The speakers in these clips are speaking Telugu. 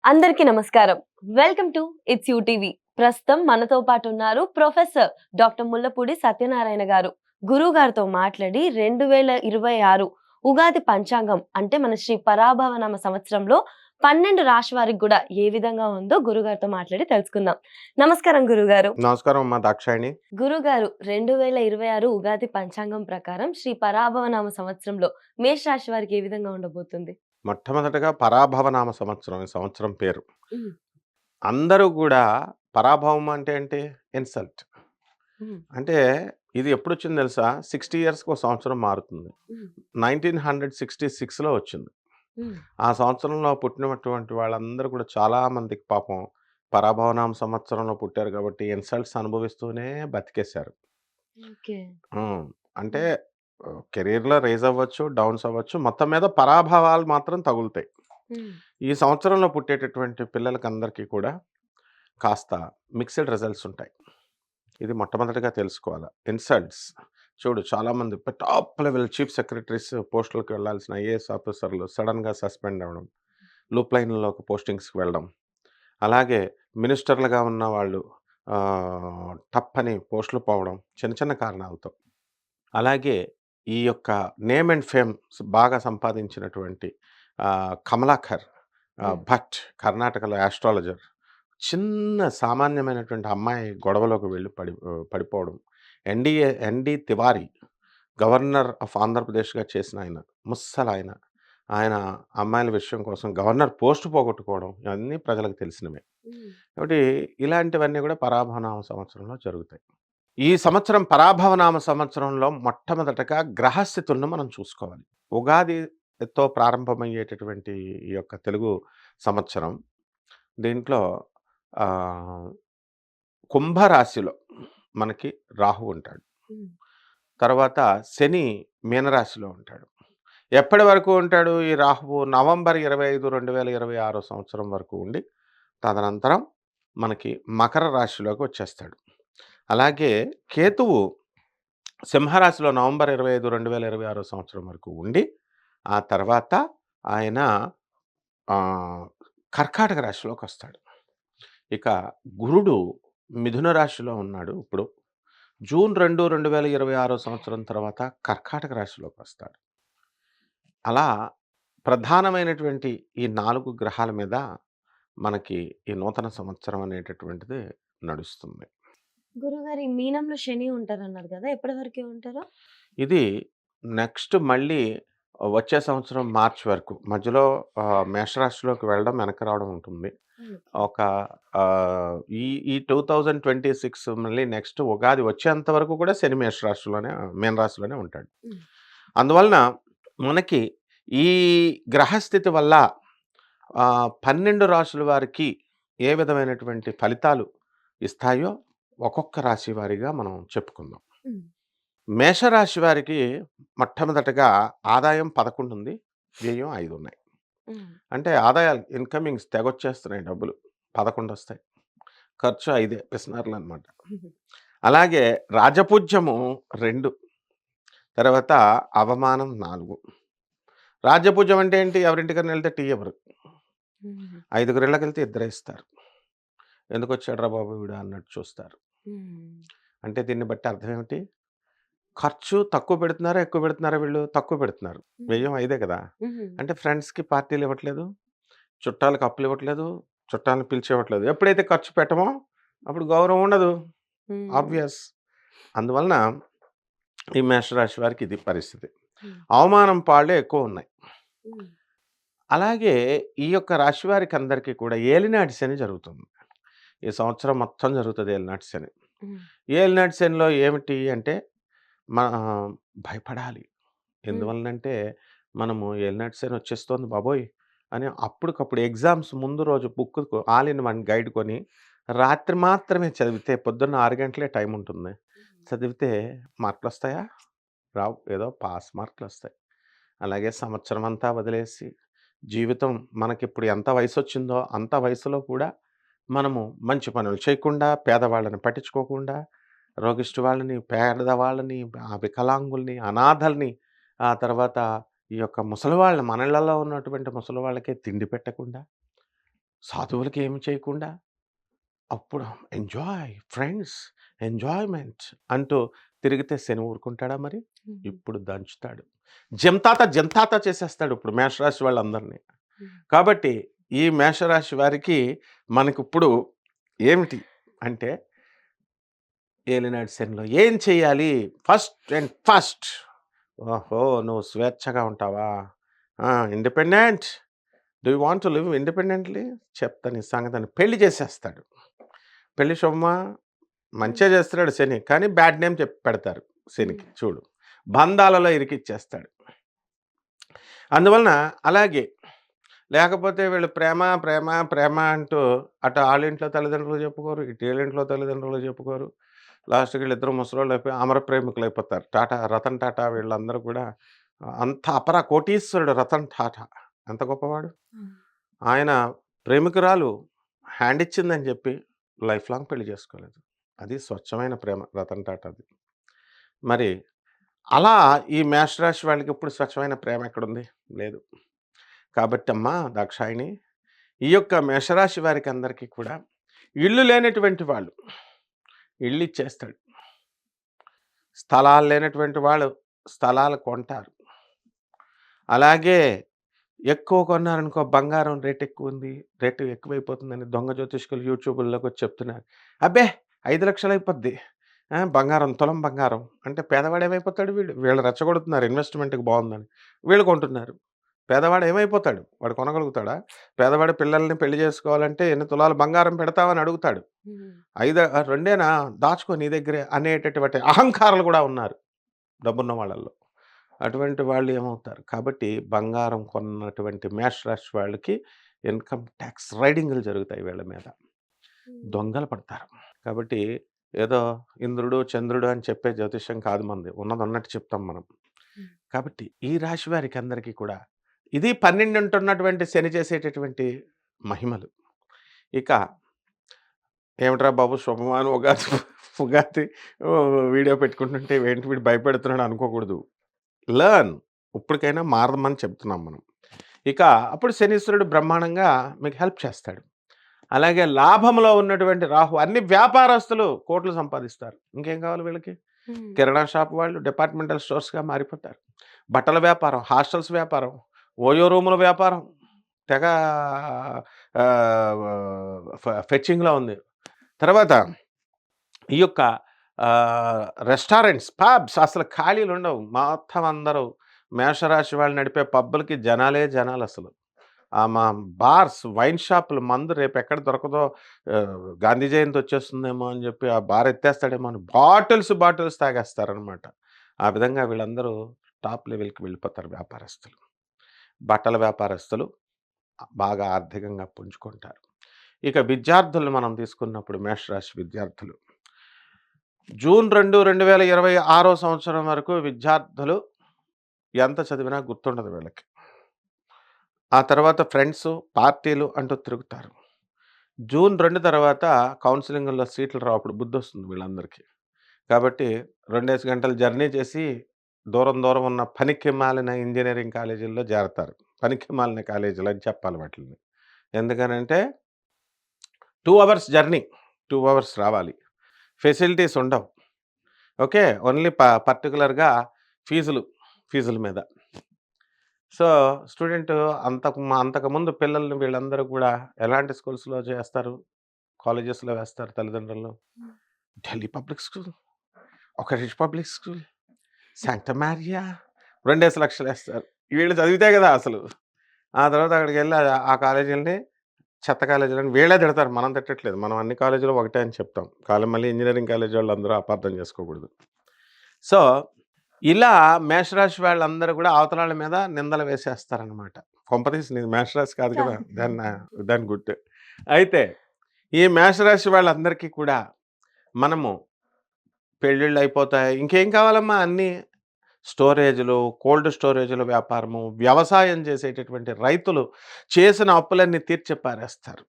అందరికీ నమస్కారం. Welcome to it's TV. ప్రస్తుతం మనతో పాటు ఉన్నారు ప్రొఫెసర్ డాక్టర్ ముల్లపూడి సత్యనారాయణ గారు. గురువు గారితో మాట్లాడి 2026 ఉగాది పంచాంగం అంటే మన శ్రీ పరాభవనామ సంవత్సరంలో 12 రాశి వారికి కూడా ఏ విధంగా ఉందో గురుగారితో మాట్లాడి తెలుసుకుందాం. నమస్కారం గురుగారు. నమస్కారం అమ్మా దాక్షాయణి. గురుగారు 2026 ఉగాది పంచాంగం ప్రకారం శ్రీ పరాభవనామ సంవత్సరంలో మేష రాశి వారికి ఏ విధంగా ఉండబోతుంది? మొట్టమొదటగా పరాభవనామ సంవత్సరం ఈ సంవత్సరం పేరు. హ్మ్. అందరూ గూడా పరాభవం అంటే ఏంటి? ఇన్సల్ట్. హ్మ్. అంటే ఇది ఎప్పుడొచ్చింది తెలుసా? 60 ఇయర్స్‌కి ఒక సంవత్సరం మారుతుంది. హ్మ్. 1966లో వచ్చింది. హ్మ్. ఆ సంవత్సరంలో పుట్టినటువంటి వాళ్ళందరూ కూడా చాలా మందికి పాపం పరాభవనామ సంవత్సరంలో పుట్టారు కాబట్టి ఇన్సల్ట్స్ అనుభవిస్తూనే బతికేశారు. ఓకే. హ్మ్. అంటే హ్మ్. కెరియర్‌లో రైజ్ అవ్వచ్చు, డౌన్స్ అవ్వచ్చు. మొత్తం మీద పరాభవాలు మాత్రం తగులుతాయి. హ్మ్. ఈ సంవత్సరంలో పుట్టేటటువంటి పిల్లలకందరికీ కూడా కాస్త మిక్స్డ్ రిజల్ట్స్ ఉంటాయి. ఇది మొట్టమొదటిగా తెలుసుకోవాల. ఇన్సల్ట్స్ చూడు చాలామంది టాప్ లెవెల్ చీఫ్ సెక్రటరీస్ పోస్టులకి వెళ్ళాల్సిన ఐఏఎస్ ఆఫీసర్‌లు సడెన్‌గా సస్పెండ్ అవ్వడం. లూప్ లైన్‌లోకి పోస్టింగ్స్‌కి వెళ్ళడం. అలాగే మినిస్టర్‌లుగా ఉన్న వాళ్ళు టప్పని పోస్టులు పోవడం చిన్న చిన్న కారణాలతో. అలాగే ఈ యొక్క నేమ్ అండ్ ఫేమ్ బాగా సంపాదించినటువంటి 'కమలాకర్' హ్మ్. భట్ కర్ణాటకలో యాస్ట్రాలజర్. చిన్న సామాన్యమైనటువంటి అమ్మాయి గొడవలోకి వెళ్ళి పడిపోవడం. ఎన్‌డీ తివారీ గవర్నర్ ఆఫ్ ఆంధ్రప్రదేశ్‌గా చేసిన ఆయన. ముస్సలాయన. ఆయన అమ్మాయిల విషయం కోసం గవర్నర్ పోస్ట్ పోగొట్టుకోవడం ఇవన్నీ ప్రజలకు తెలిసినవే. హ్మ్. కాబట్టి ఇలాంటివన్నీ కూడా పరాభవనామ సంవత్సరంలో జరుగుతాయి. ఈ సంవత్సరం పరాభవనామ సంవత్సరంలో మొట్టమొదటగా గ్రహస్థితులను మనం చూసుకోవాలి. ఉగాదితో ప్రారంభమయ్యేటటువంటి ఈ యొక్క తెలుగు సంవత్సరం దీంట్లో ఆహ్, కుంభరాశిలో మనకి రాహువు ఉంటాడు. హ్మ్. తర్వాత శని మీనరాశిలో ఉంటాడు. ఎప్పటి వరకు ఉంటాడు ఈ రాహువు? నవంబర్ 25, 2026 సంవత్సరం వరకు ఉండి, తదనంతరం మనకి మకర రాశిలోకి వచ్చేస్తాడు. అలాగే కేతువు సింహరాశిలో నవంబర్ 25, 2026 సంవత్సరం వరకు ఉండి, ఆ తర్వాత ఆయన ఆహ్, కర్కాటక రాశిలోకొస్తాడు. ఇక గురుడు మిథున రాశిలో ఉన్నాడు ఇప్పుడు. జూన్ 2, 2026 సంవత్సరం తర్వాత కర్కాటక రాశిలోకొస్తాడు. అలా ప్రధానమైనటువంటి ఈ 4 గ్రహాల మీద మనకి ఈ నూతన సంవత్సరం అనేటటువంటిది నడుస్తుంది. గురుగారు ఈ మీనంలో శని ఉంటారన్నారు గదా! ఎప్పటి వరకి ఉంటారు? ఇది నెక్స్ట్ మళ్ళీ వచ్చే సంవత్సరం మార్చ్ వరకు మధ్యలో మేషరాశిలోకి వెళ్ళడం, వెనక్కి రావడం ఉంటుంది. హ్మ్. ఒక ఈ ఈ 2026 మళ్ళీ నెక్స్ట్ ఉగాది వచ్చేంత వరకు కూడా శని మీన రాశిలోనే ఉంటాడు. హ్మ్. అందువలన మనకి ఈ గ్రహస్థితి వల్ల 12 రాశుల వారికి ఏ విధమైనటువంటి ఫలితాలు ఇస్తాయో ఒక్కొక్క రాశి వారీగా మనం చెప్పుకుందాం. హ్మ్. మేషరాశి వారికి మొట్టమొదటగా ఆదాయం 11 ఉంది. వ్యయం 5 ఉన్నాయి. హ్మ్. అంటే ఆదాయాలు ఇన్‌కమింగ్స్ తెగొచ్చేస్తున్నాయి డబ్బులు. 11 ఒస్తాయి. ఖర్చు 5 పిసినారులనమాట. హుహు. అలాగే రాజపూజ్యము 2, తర్వాత అవమానం 4. రాజ్యపూజ్యం అంటే ఏంటి? ఎవరింటికన్నా ఎళ్తే టీ ఇవ్వరు. హుహు. ఐదుగురిళ్ళకెళ్తే ఇద్దరే ఇస్తారు. ఎందుకొచ్చాడురా బాబు వీడు అన్నట్టు చూస్తారు. హ్మ్. అంటే దీన్ని బట్టి అర్థం ఏమిటి? ఖర్చు తక్కువ పెడుతున్నారా? ఎక్కువ పెడుతున్నారా వీళ్ళు? తక్కువ పెడుతున్నారు. హ్మ్. వ్యయం 5 కదా! హుహు. అంటే ఫ్రెండ్స్‌కి పార్టీలివ్వట్లేదు. చుట్టాలకి అప్పులివ్వట్లేదు. చుట్టాలని పిలిచివ్వట్లేదు. ఎప్పుడైతే ఖర్చు పెట్టమో అప్పుడు గౌరవం ఉండదు. హ్మ్. ఆబ్వియస్. అందువలన ఈ మేషరాశి వారికి ఇది పరిస్థితి. హ్మ్. అవమానం పాళ్ళే ఎక్కువున్నాయి. హ్మ్. అలాగే ఈ యొక్క రాశి వారికందరికీ కూడా ఏలినాటి శని జరుగుతుంది. ఈ సంవత్సరం మొత్తం జరుగుతది ఏలినాటి శని. హ్మ్. ఏలినాటి శనిలో ఏమిటి అంటే భయపడాలి. హ్మ్. ఎందువలనంటే మనము ఏలినాటి శని వచ్చేస్తోంది బాబోయ్! అని అప్పటికప్పుడు ఎగ్జామ్స్ ముందు రోజు book all in one guide కొని రాత్రి మాత్రమే చదివితే పొద్దున్న 6 గంటలే టైం ఉంటుంది. హ్మ్. చదివితే మార్కులొస్తాయా? రావు. ఏదో పాస్ మార్కులొస్తాయి. అలాగే సంవత్సరం అంతా వదిలేసి జీవితం మనకిప్పుడు ఎంత వయసొచ్చిందో అంత వయసులో కూడా మనము మంచి పనులు చేయకుండా, పేదవాళ్ళని పట్టించుకోకుండా, రోగిష్టి వాళ్ళని, పేదవాళ్ళని, వికలాంగుల్ని, అనాథల్ని, ఆ తర్వాత ఈ యొక్క ముసలివాళ్ళని మన ఇళ్ళలో ఉన్నటువంటి ముసలివాళ్ళకే తిండి పెట్టకుండా, సాధువులకి ఏమి చేయకుండా అప్పుడు ఎంజాయ్ ఫ్రెండ్స్, ఎంజాయ్‌మెంట్ అంటూ తిరిగితే శని ఊరుకుంటాడా మరి? ఇప్పుడు దంచుతాడు. జంతాత చేసేస్తాడు ఇప్పుడు మేషరాశి వాళ్ళందరిని. కాబట్టి ఈ మేషరాశి వారికి మనకిప్పుడు ఏమిటి అంటే ఏలినాటి శనిలో ఏం చేయాలి? ఫస్ట్ అండ్ ఫస్ట్ ఓహో! నువ్వు స్వేచ్ఛగా ఉంటావా? Independent. Do you want to live independently? చెప్తా నీ సంగతని. పెళ్లి చేసేస్తాడు. పెళ్లి శుభమా? మంచే చేస్తున్నాడు శని. కానీ బ్యాడ్ నేమ్ చెప్పి పెడతారు శనికి. చూడు. బంధాలలో ఇరికిచ్చేస్తాడు. అందువలన అలాగే లేకపోతే వీళ్ళు ప్రేమ, ప్రేమ, ప్రేమ అంటూ అటు ఆళ్ళింట్లో తల్లిదండ్రులు చెప్పుకోరు. ఇటు ఈళ్ళింట్లో తల్లిదండ్రులు చెప్పుకోరు. లాస్ట్‌కి వీళ్ళిద్దరూ ముసలోళ్ళైపోయి అమర ప్రేమికులైపోతారు. టాటా, రతన్ టాటా వీళ్ళందరూ కూడా అంత అపర కోటీశ్వరుడు రతన్ టాటా. ఎంత గొప్పవాడు. ఆయన ప్రేమికురాలు హ్యాండ్ ఇచ్చిందని చెప్పి లైఫ్ లాంగ్ పెళ్లి చేసుకోలేదు. అది స్వచ్ఛమైన ప్రేమ రతన్ టాటాది. మరి అలా ఈ మేషరాశి వాళ్ళకి ఇప్పుడు స్వచ్ఛమైన ప్రేమ ఎక్కడుంది? లేదు. కాబట్టి అమ్మా దాక్షాయిణి, ఈ యొక్క మేషరాశి వారికి అందరికీ కూడా ఇల్లు లేనటువంటి వాళ్ళు ఇల్లు ఇచ్చేస్తాడు. స్థలాలు లేనటువంటి వాళ్ళు స్థలాలు కొంటారు. అలాగే ఎక్కువ కొన్నారనుకో బంగారం రేట్ ఎక్కువుంది. రేటు ఎక్కువైపోతుందని దొంగ జ్యోతిష్కులు యూట్యూబుల్లోకి వచ్చి చెప్తున్నారు. అబ్బే! 5,00,000 అయిపోద్ది. బంగారం తులం బంగారం. అంటే పేదవాడు ఏమైపోతాడు వీడు? వీళ్ళు రెచ్చగొడుతున్నారు ఇన్వెస్ట్‌మెంట్‌కి బావుందని. వీళ్ళు కొంటున్నారు. పేదవాడు ఏమైపోతాడు? వాడు కొనగలుగుతాడా? పేదవాడి పిల్లల్ని పెళ్లి చేసుకోవాలంటే ఎన్ని తులాలు బంగారం పెడతావని అడుగుతాడు. 2 దాచుకో నీ దగ్గరే అనేటటువంటి అహంకారులు కూడా ఉన్నారు డబ్బున్న వాళ్ళల్లో. అటువంటి వాళ్ళు ఏమవుతారు? కాబట్టి బంగారం కొన్నటువంటి మేషరాశి వాళ్ళకి ఇన్‌కమ్ టాక్స్ రైడింగులు జరుగుతాయి వీళ్ళ మీద. దొంగలు పడతారు. కాబట్టి ఏదో ఇంద్రుడు, చంద్రుడు అని చెప్పే జ్యోతిష్యం కాదు మనది. ఉన్నదున్నట్టు చెప్తాం మనం. కాబట్టి ఈ రాశి వారికి అందరికీ కూడా ఇది 12 ఉంటున్నటువంటి శని చేసేటటువంటి మహిమలు. ఇక ఏమిట్రా బాబు శుభమాని ఉగాది ఉగాది వీడియో పెట్టుకుంటుంటే ఏంటి వీడు భయపెడుతున్నాడు అనుకోకూడదు. లెర్న్. ఇప్పటికైనా మారమని చెప్తున్నాం మనం. ఇక అప్పుడు శనీశ్వరుడు బ్రహ్మాండంగా మీకు హెల్ప్ చేస్తాడు. అలాగే లాభంలో ఉన్నటువంటి రాహు అన్ని వ్యాపారస్తులు కోట్లు సంపాదిస్తారు. ఇంకేం కావాలి వీళ్ళకి? కిరాణా షాప్ వాళ్ళు డిపార్ట్మెంటల్ స్టోర్స్‌గా మారిపోతారు. బట్టల వ్యాపారం, హాస్టల్స్ వ్యాపారం, ఓయో రూముల వ్యాపారం తెగ ఫెచ్చింగ్‌లో ఉంది. తర్వాత ఈ యొక్క రెస్టారెంట్స్, పబ్స్ అసలు ఖాళీలుండవు. మొత్తం అందరూ మేషరాశి వాళ్ళు నడిపే పబ్బులకి జనాలసలు. మా బార్స్, వైన్ షాపులు మందు రేపెక్కడ దొరకదో గాంధీ జయంతి వచ్చేస్తుందేమో అని చెప్పి ఆ బార్ ఎత్తేస్తాడేమో అని బాటిల్స్ తాగేస్తారనమాట. ఆ విధంగా వీళ్ళందరూ టాప్ లెవెల్‌కి వెళ్ళిపోతారు వ్యాపారస్తులు. బట్టల వ్యాపారస్తులు బాగా ఆర్థికంగా పుంజుకుంటారు. ఇక విద్యార్థులను మనం తీసుకున్నప్పుడు మేషరాశి విద్యార్థులు జూన్ 2, 2026 సంవత్సరం వరకు విద్యార్థులు ఎంత చదివినా గుర్తుండదు వీళ్ళకి. ఆ తర్వాత ఫ్రెండ్సు, పార్టీలు అంటూ తిరుగుతారు. జూన్ 2 తర్వాత కౌన్సెలింగ్‌లో సీట్లు రావు. అప్పుడు బుద్ధొస్తుంది వీళ్ళందరికీ. కాబట్టి 2 గంటలు జర్నీ చేసి దూరం ఉన్న పనికిమాలిన ఇంజినీరింగ్ కాలేజీల్లో చేరతారు. పనికిమాలిన కాలేజీలు అని చెప్పాలి వాటిల్ని. ఎందుకనంటే 2 అవర్స్ జర్నీ. 2 అవర్స్ రావాలి. ఫెసిలిటీస్ ఉండవు. ఓకే. ఓన్లీ పర్టిక్యులర్‌గా ఫీజుల మీద. సో, స్టూడెంటు అంతకుముందు పిల్లల్ని వీళ్ళందరూ కూడా ఎలాంటి స్కూల్స్‌లో చేస్తారు? కాలేజెస్‌లో వేస్తారు తల్లిదండ్రులు. ఢిల్లీ పబ్లిక్ స్కూల్, ఒక రిచ్ పబ్లిక్ స్కూల్, శాంక్టా మారియా 2 లక్షలేస్తారు. వీళ్ళు చదివితే కదా అసలు. ఆ తర్వాత అక్కడికెళ్ళి ఆ కాలేజీలని చెత్త కాలేజీలని వీళ్ళే తిడతారు. మనం తిట్టట్లేదు. మనం అన్ని కాలేజీలు ఒకటే అని చెప్తాం. మళ్ళీ ఇంజినీరింగ్ కాలేజీ వాళ్ళందరూ అపార్థం చేసుకోకూడదు. సో, ఇలా మేషరాశి వాళ్ళందరూ కూడా అవతలాళ్ళ మీద నిందలు వేసేస్తారనమాట. కొంపదీసి నీది మేషరాశి కాదు కదా! దాని గుట్టు. అయితే ఈ మేషరాశి వాళ్ళందరికీ కూడా మనము పెళ్ళిళ్ళు అయిపోతాయి. ఇంకేం కావాలమ్మా అన్నీ స్టోరేజ్‌లు, కోల్డ్ స్టోరేజ్‌ల వ్యాపారము, వ్యవసాయం చేసేటటువంటి రైతులు చేసిన అప్పులన్నీ తీర్చి పారేస్తారు.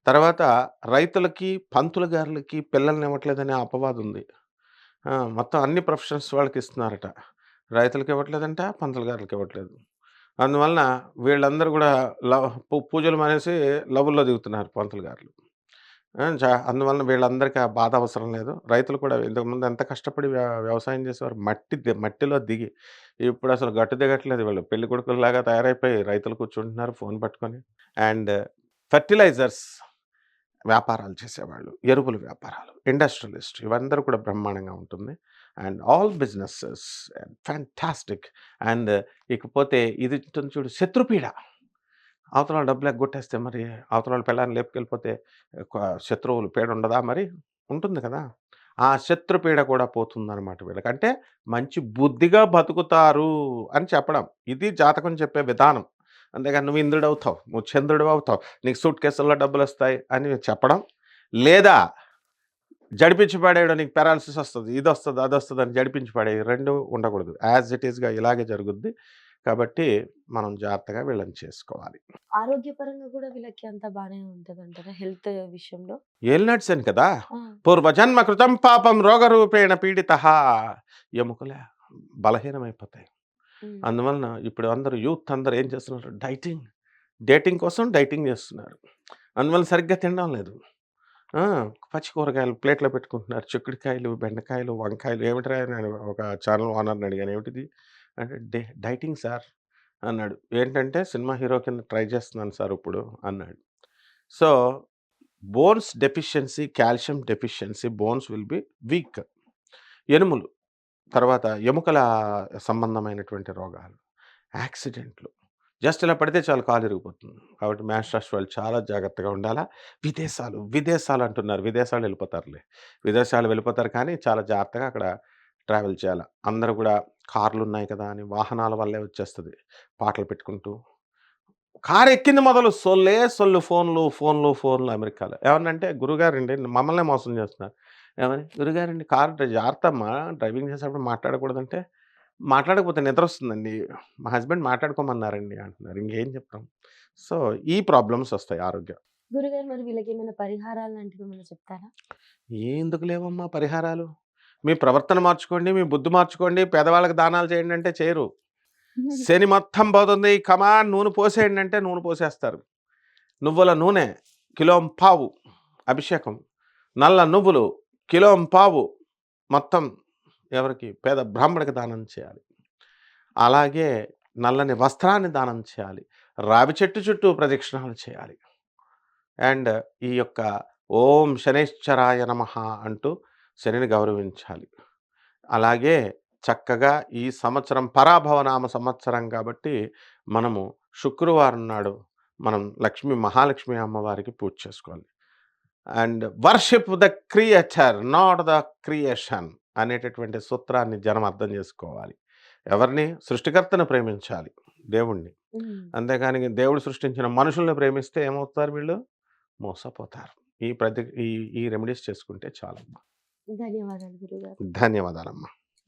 తర్వాత రైతులకి, పంతులు గారులకి పిల్లల్నివ్వట్లేదనే అపవాదుంది. మొత్తం అన్ని ప్రొఫెషన్స్ వాళ్ళకిస్తున్నారట. రైతులకి ఇవ్వట్లేదంట, పంతులు గారులకి ఇవ్వట్లేదు. అందువలన వీళ్ళందరూ కూడా పూజలు మానేసి లవ్వుల్లో దిగుతున్నారు పంతులు గారులు. అందువలన వీళ్ళందరికీ ఆ బాధ అవసరం లేదు. రైతులు కూడా ఇంతకుముందు ఎంత కష్టపడి వ్యవసాయం చేసేవారు. మట్టిలో దిగి ఇప్పుడు అసలు గట్టు దిగట్లేదు వీళ్ళు. పెళ్ళికొడుకుల్లాగా తయారైపోయి రైతులు కూర్చుంటున్నారు ఫోన్ పట్టుకొని. అండ్ ఫెర్టిలైజర్స్ వ్యాపారాలు చేసేవాళ్ళు, ఎరువుల వ్యాపారాలు, ఇండస్ట్రియలిస్ట్ ఇవందరూ కూడా బ్రహ్మాండంగా ఉంటుంది. And all businesses fantastic. And ఇకపోతే ఇది ఉంటుంది చూడు శత్రుపీడ. అవతల వాళ్ళు డబ్బులు ఎగ్గొట్టేస్తే మరి అవతల వాళ్ళ పెళ్ళాన్ని లేపుకెళ్ళిపోతే శత్రువులు పీడ ఉండదా మరి? ఉంటుంది కదా! ఆ శత్రుపీడ కూడా పోతుందనమాట వీళ్ళకి. అంటే మంచి బుద్ధిగా బతుకుతారు అని చెప్పడం. ఇది జాతకం చెప్పే విధానం. అంతేగాని నువ్వు ఇంద్రుడవుతావు, నువ్వు చంద్రుడివవుతావు, నీకు సూట్ కేసుల్లో డబ్బులొస్తాయి అని చెప్పడం. లేదా జడిపించి పడేయడం, నీకు పారాలిసిస్ వస్తది, ఇదొస్తది, అదొస్తదని జడిపించి పడేయి 2 ఉండకూడదు. యాజ్ ఇట్ ఈస్‌గా ఇలాగే జరుగుద్ది. కాబట్టి మనం జాగ్రత్తగా వీళ్ళని చేసుకోవాలి. ఆరోగ్యపరంగా కూడా వీళ్ళకి అంతా బానే ఉంటదంటారా? హెల్త్ విషయంలో? ఏలినాడ్సని కదా! ఆ! పూర్వజన్మ కృతం పాపం రోగరూపేణ పీడితః ఎముకలే బలహీనమైపోతాయి. హ్మ్. అందువలన ఇప్పుడు అందరూ యూత్ అందరూ ఏం చేస్తున్నారు? డేటింగ్ కోసం డైటింగ్ చేస్తున్నారు. అందువల్ల సరిగ్గా తినడం లేదు. ఆ! పచ్చి కూరగాయలు ప్లేట్‌లో పెట్టుకుంటున్నారు. చిక్కుడుకాయలు, బెండకాయలు, వంకాయలు ఏమిట్రా నేను ఒక ఛానల్ ఓనర్‌ని అడిగాను. ఏమిటిది? అంటే డైటింగ్ సార్ అన్నాడు. ఏంటంటే సినిమా హీరో కింద ట్రై చేస్తున్నాను సార్ ఇప్పుడు అన్నాడు. So, bones deficiency, calcium deficiency bones will be weak. ఎనుములు, తర్వాత ఎముకల సంబంధమైనటువంటి రోగాలు, యాక్సిడెంట్లు. జస్ట్ ఇలా పడితే చాలు కాలు ఇరిగిపోతుంది. కాబట్టి మ్యాష్ రాశి వాళ్ళు చాలా జాగ్రత్తగా ఉండాలా. విదేశాలు అంటున్నారు. విదేశాలు వెళ్ళిపోతారులే. విదేశాలు వెళ్ళిపోతారు కానీ చాలా జాగ్రత్తగా అక్కడ ట్రావెల్ చేయాల. అందరూ కూడా కార్లున్నాయి కదా అని వాహనాల వల్లే వచ్చేస్తది. పాటలు పెట్టుకుంటూ. కారు ఎక్కింది మొదలు సొల్లే సొల్లు ఫోన్లు అమెరికాలో. ఏమన్నంటే గురుగారండి మమ్మల్నే మోసం చేస్తున్నారు. ఏమని? గురుగారండి కారు జాగ్రత్తమ్మా డ్రైవింగ్ చేసేటప్పుడు మాట్లాడకూడదంటే, మాట్లాడకపోతే నిద్రొస్తుందండి. మా హస్బెండ్ మాట్లాడుకోమన్నారండి అంటున్నారు. ఇంకేం చెప్తాం? సో, ఈ ప్రాబ్లమ్స్ వస్తాయి ఆరోగ్యం. గురుగారు మరి వీళ్ళకేమైనా పరిహారాలు లాంటివి ఏమైనా చెప్తారా? ఎందుకు లేవమ్మా పరిహారాలు? మీ ప్రవర్తన మార్చుకోండి, మీ బుద్ధి మార్చుకోండి, పేదవాళ్ళకి దానాలు చేయండి అంటే చేయరు. శని మొత్తం పోతుంది. కమాన్ నూనె పోసేయండి అంటే నూనె పోసేస్తారు. నువ్వుల నూనె కిలోంపావు అభిషేకం. నల్ల నువ్వులు కిలోంపావు మొత్తం ఎవరికి? పేద బ్రాహ్మడికి దానం చేయాలి. అలాగే నల్లని వస్త్రాన్ని దానం చేయాలి. రావి చెట్టు చుట్టూ ప్రదక్షిణాలు చేయాలి. అండ్ ఈ యొక్క ఓం శనైశ్చరాయ నమః అంటూ శనిని గౌరవించాలి. అలాగే చక్కగా ఈ సంవత్సరం పరాభవనామ సంవత్సరం కాబట్టి మనము శుక్రవారం నాడు మనం మహాలక్ష్మి అమ్మవారికి పూజ చేసుకోవాలి. And worship the creature not the creation అనేటటువంటి సూత్రాన్ని జనం అర్థం చేసుకోవాలి. ఎవరిని? సృష్టికర్తను ప్రేమించాలి, దేవుణ్ణి. హ్మ్. అంతేగాని దేవుడు సృష్టించిన మనుషుల్ని ప్రేమిస్తే ఏమవుతారు వీళ్ళు? మోసపోతారు. ఈ ఈ రెమెడీస్ చేసుకుంటే చాలమ్మా. ధన్యవాదాలు గురుగారు. ధన్యవాదాలమ్మా.